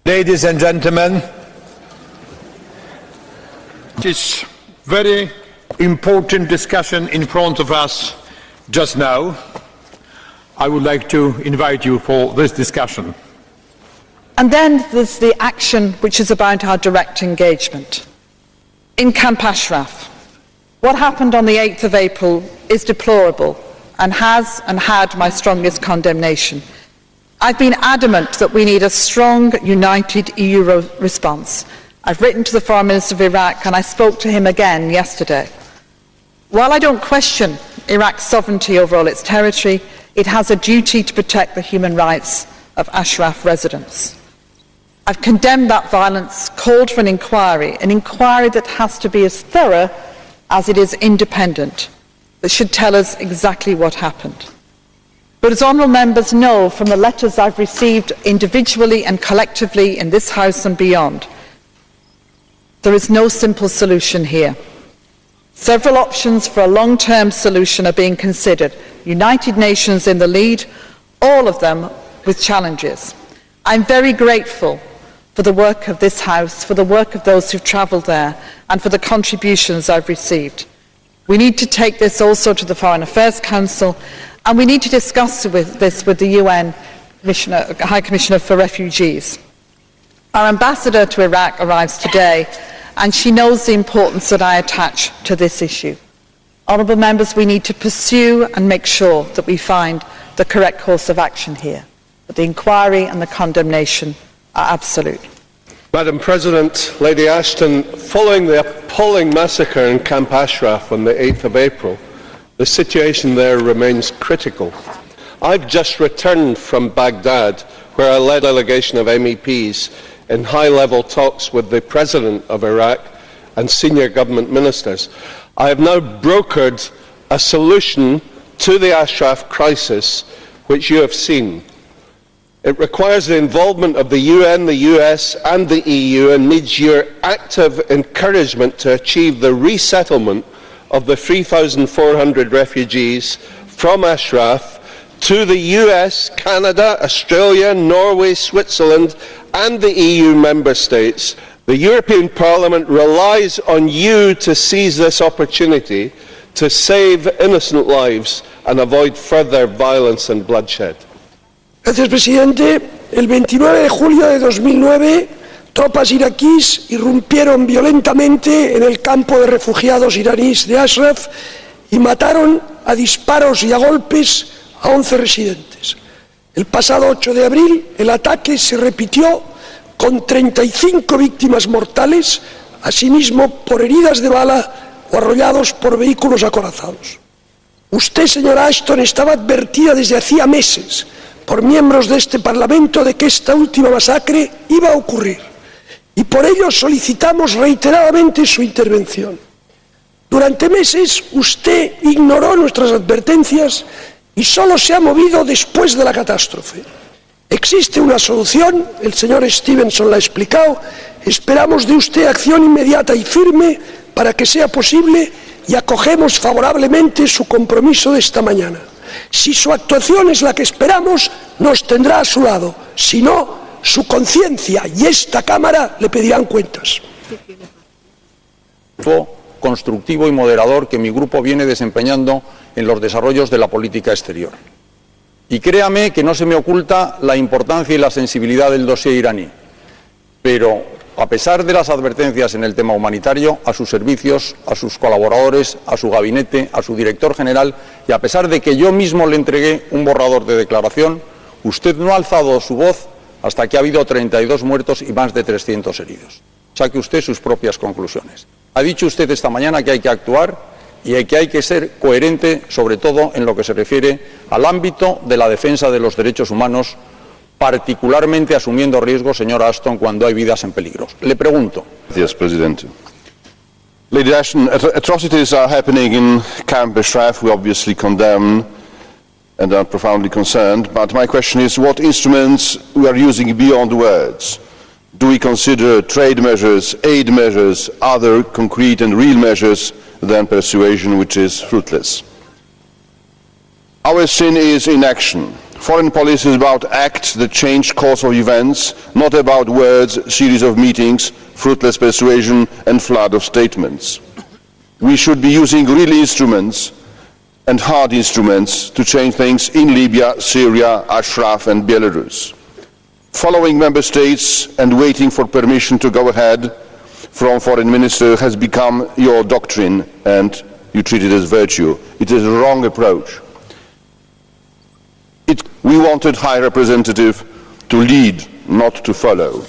Ladies and gentlemen, it is very important discussion in front of us just now. I would like to invite you for this discussion. And then there's the action which is about our direct engagement. In Camp Ashraf, what happened on the 8th of April is deplorable and has and had my strongest condemnation. I've been adamant that we need a strong, united EU response. I've written to the Foreign Minister of Iraq and I spoke to him again yesterday. While I don't question Iraq's sovereignty over all its territory, it has a duty to protect the human rights of Ashraf residents. I've condemned that violence, called for an inquiry that has to be as thorough as it is independent, that should tell us exactly what happened. But as honourable members know from the letters I've received individually and collectively in this House and beyond, there is no simple solution here. Several options for a long-term solution are being considered, United Nations in the lead, all of them with challenges. I'm very grateful for the work of this House, for the work of those who've travelled there, and for the contributions I've received. We need to take this also to the Foreign Affairs Council, and we need to discuss this with the UN High Commissioner for Refugees. Our ambassador to Iraq arrives today, and she knows the importance that I attach to this issue. Honourable members, we need to pursue and make sure that we find the correct course of action here, but the inquiry and the condemnation are absolute. Madam President, Lady Ashton, following the appalling massacre in Camp Ashraf on the 8th of April, the situation there remains critical. I've just returned from Baghdad, where I led a delegation of MEPs in high-level talks with the President of Iraq and senior government ministers. I have now brokered a solution to the Ashraf crisis, which you have seen. It requires the involvement of the UN, the US and the EU, and needs your active encouragement to achieve the resettlement of the 3,400 refugees from Ashraf to the US, Canada, Australia, Norway, Switzerland and the EU member states. The European Parliament relies on you to seize this opportunity to save innocent lives and avoid further violence and bloodshed. Gracias, presidente. El 29 de julio de 2009, tropas iraquíes irrumpieron violentamente en el campo de refugiados iraníes de Ashraf y mataron a disparos y a golpes a 11 residentes. El pasado 8 de abril, el ataque se repitió con 35 víctimas mortales, asimismo por heridas de bala o arrollados por vehículos acorazados. Usted, señora Ashton, estaba advertida desde hacía meses por miembros de este Parlamento de que esta última masacre iba a ocurrir y por ello solicitamos reiteradamente su intervención. Durante meses usted ignoró nuestras advertencias y solo se ha movido después de la catástrofe. Existe una solución, el señor Stevenson la ha explicado, esperamos de usted acción inmediata y firme para que sea posible y acogemos favorablemente su compromiso de esta mañana. Si su actuación es la que esperamos, nos tendrá a su lado. Si no, su conciencia y esta Cámara le pedirán cuentas. Constructivo y moderador que mi grupo viene desempeñando en los desarrollos de la política exterior. Y créame que no se me oculta la importancia y la sensibilidad del dossier iraní, pero a pesar de las advertencias en el tema humanitario, a sus servicios, a sus colaboradores, a su gabinete, a su director general, y a pesar de que yo mismo le entregué un borrador de declaración, usted no ha alzado su voz hasta que ha habido 32 muertos y más de 300 heridos. Saque usted sus propias conclusiones. Ha dicho usted esta mañana que hay que actuar y que hay que ser coherente, sobre todo en lo que se refiere al ámbito de la defensa de los derechos humanos, particularmente asumiendo riesgos, señora Ashton, cuando hay vidas en peligro. Le pregunto. Gracias, Presidente. Lady Ashton, atrocities are happening in Camp Ashraf. We obviously condemn and are profoundly concerned. But my question is, what instruments we are using beyond words? Do we consider trade measures, aid measures, other concrete and real measures than persuasion, which is fruitless? Our sin is inaction. Foreign policy is about acts that change course of events, not about words, series of meetings, fruitless persuasion and flood of statements. We should be using real instruments and hard instruments to change things in Libya, Syria, Ashraf and Belarus. Following member states and waiting for permission to go ahead from foreign minister has become your doctrine and you treat it as virtue. It is a wrong approach. We wanted High Representative to lead, not to follow.